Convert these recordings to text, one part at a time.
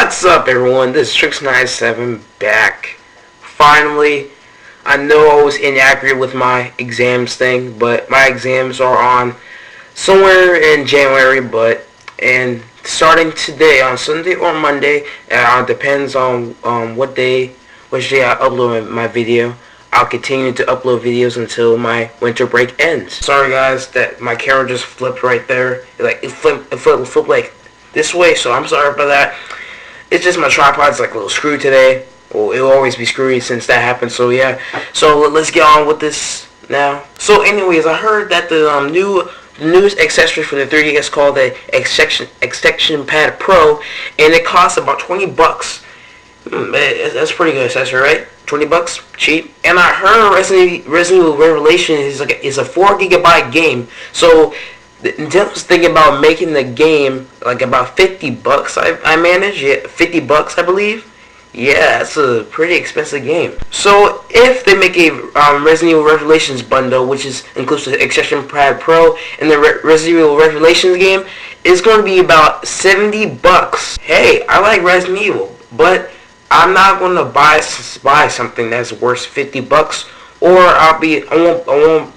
What's up, everyone? This is TRiixO97 back. Finally, I know I was inaccurate with my exams thing, but my exams are on somewhere in January, and starting today on Sunday or Monday, depends on which day I upload my video. I'll continue to upload videos until my winter break ends. Sorry guys that my camera just flipped right there. It flipped like this way, so I'm sorry about that. It's just my tripod's like a little screwed today. Well, it'll always be screwy since that happened, so yeah. So let's get on with this now. So anyways, I heard that the newest accessory for the 3DS called the Extension Pad Pro, and it costs about $20. That's a pretty good accessory, right? $20, cheap. And I heard Resident Evil Revelations is a 4 GB game. So Nintendo's thinking about making the game like about $50. I managed, yeah, $50 I believe. Yeah, that's a pretty expensive game. So if they make a Resident Evil Revelations bundle, which includes the Extension Pad Pro and the Resident Evil Revelations game, it's going to be about $70. Hey, I like Resident Evil, but I'm not going to buy something that's worth $50, or I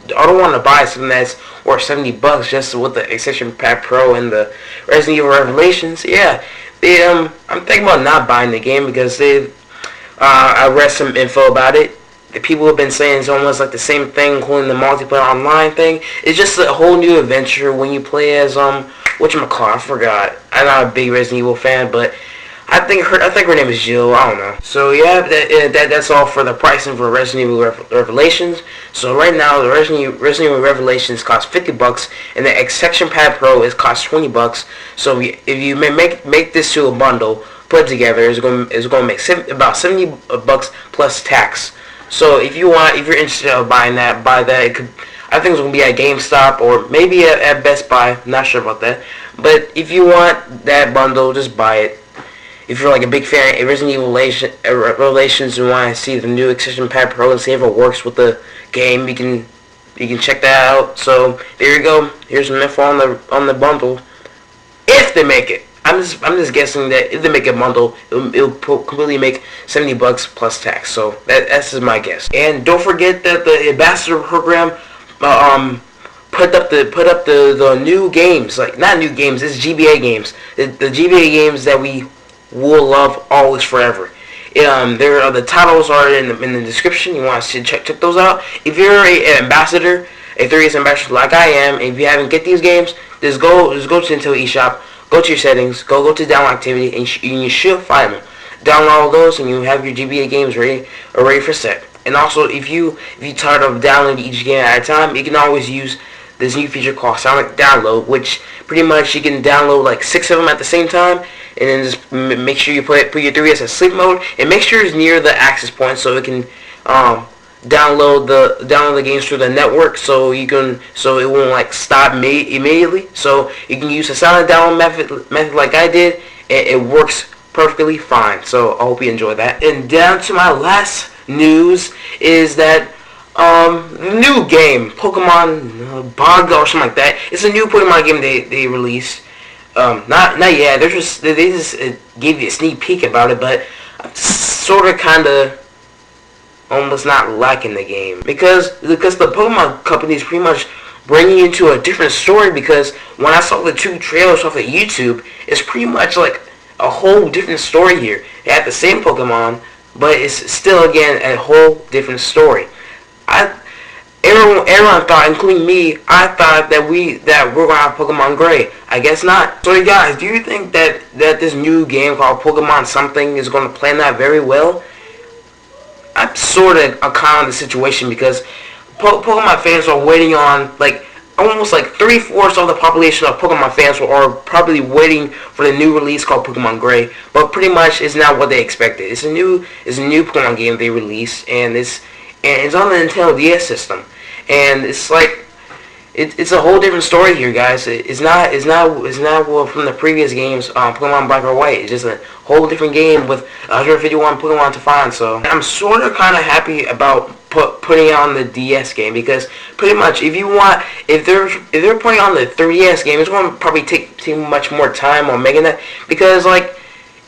don't want to buy something that's worth $70 just with the Extension Pad Pro and the Resident Evil Revelations. Yeah, I'm thinking about not buying the game because I read some info about it. The people have been saying it's almost like the same thing, including the multiplayer online thing. It's just a whole new adventure when you play as whatchamacallit, I forgot. I'm not a big Resident Evil fan, but I think her name is Jill. I don't know. So yeah, that's all for the pricing for Resident Evil Revelations. So right now, the Resident Evil Revelations costs $50, and the Extension Pad Pro costs $20. So if you make this to a bundle, put it together, it's going to make about $70 plus tax. So if you're interested in buying that, buy that. I think it's going to be at GameStop or maybe at Best Buy. I'm not sure about that. But if you want that bundle, just buy it. If you're like a big fan of Resident Evil Revelations and want to see the new Extension Pad Pro and see if it works with the game, you can check that out. So there you go. Here's some info on the bundle. If they make it, I'm just guessing that if they make a bundle, it'll completely make $70 plus tax. So that's just my guess. And don't forget that the ambassador program put up the new games, like not new games, it's GBA games. The GBA games that we will love always forever. The titles are in the description. You want to check those out. If you're an ambassador, a 3DS ambassador like I am, and if you haven't get these games, just go to Nintendo eShop, go to your settings, go to download activity, and you should find them. Download all those, and you have your GBA games ready for set. And also, if you tired of downloading each game at a time, you can always use this new feature called Silent Download, which pretty much you can download like 6 of them at the same time, and then just make sure you put your 3DS in sleep mode, and make sure it's near the access point so it can download the games through the network, so it won't like stop immediately. So you can use a silent download method like I did, and it works perfectly fine. So I hope you enjoy that. And down to my last news is that the new game, Pokemon Baga or something like that. It's a new Pokemon game they released. Not yet. They just gave you a sneak peek about it, but I'm sort of kind of almost not liking the game because the Pokemon company is pretty much bringing you into a different story. Because when I saw the 2 trailers off of YouTube, it's pretty much like a whole different story here. They have the same Pokemon, but it's still again a whole different story. Everyone thought, including me, I thought that we're gonna have Pokemon Gray. I guess not. So guys, do you think that this new game called Pokemon something is gonna plan out very well? I'm sort of kind of the situation because Pokemon fans are waiting on almost like 3/4 of the population of Pokemon fans are probably waiting for the new release called Pokemon Gray, but pretty much it's not what they expected. It's a new Pokemon game they released, and it's on the Nintendo DS system, and it's like it's a whole different story here, guys. It's not from the previous games, Pokemon Black or White. It's just a whole different game with 151 Pokemon to find. So I'm sort of kind of happy about putting on the DS game, because pretty much if they're putting on the 3DS game, it's going to probably take much more time on making that, because like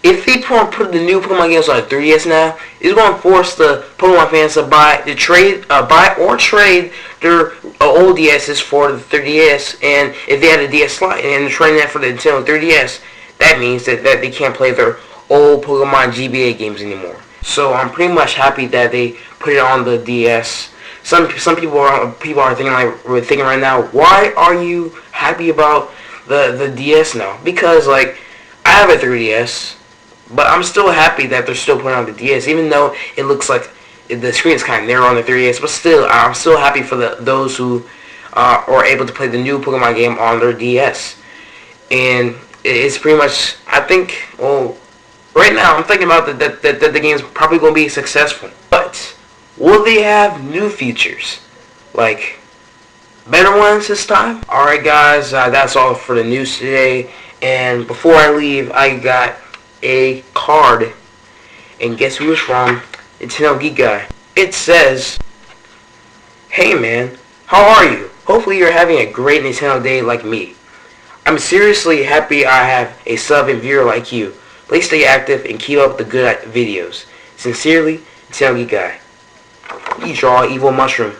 if they put the new Pokemon games on the 3DS now, it's going to force the Pokemon fans to buy or trade their old DSs for the 3DS. And if they had a DS slot and they're trading that for the Nintendo 3DS, that means that they can't play their old Pokemon GBA games anymore. So I'm pretty much happy that they put it on the DS. Some people are thinking right now, why are you happy about the DS now? Because like I have a 3DS. But I'm still happy that they're still putting on the DS, even though it looks like the screen is kind of narrow on the 3DS. But still, I'm still happy for those who are able to play the new Pokemon game on their DS. And it's pretty much, I think, well, right now I'm thinking about that the game's probably going to be successful. But will they have new features, like better ones this time? Alright guys, that's all for the news today. And before I leave, I got a card, and guess who it's from? Nintendo Geek Guy. It says, "Hey man, how are you? Hopefully you're having a great Nintendo day like me. I'm seriously happy I have a sub and viewer like you. Please stay active and keep up the good videos. Sincerely, Nintendo Geek Guy." You draw evil mushroom.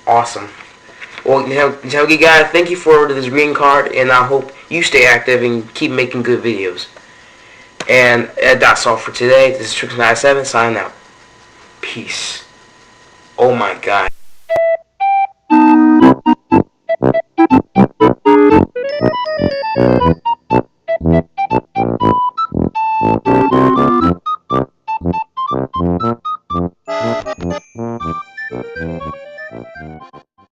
Awesome. Well, Nintendo Geek Guy, thank you for this green card, and I hope you stay active and keep making good videos. And that's all for today. This is TRiixO97 signing out. Peace. Oh my god.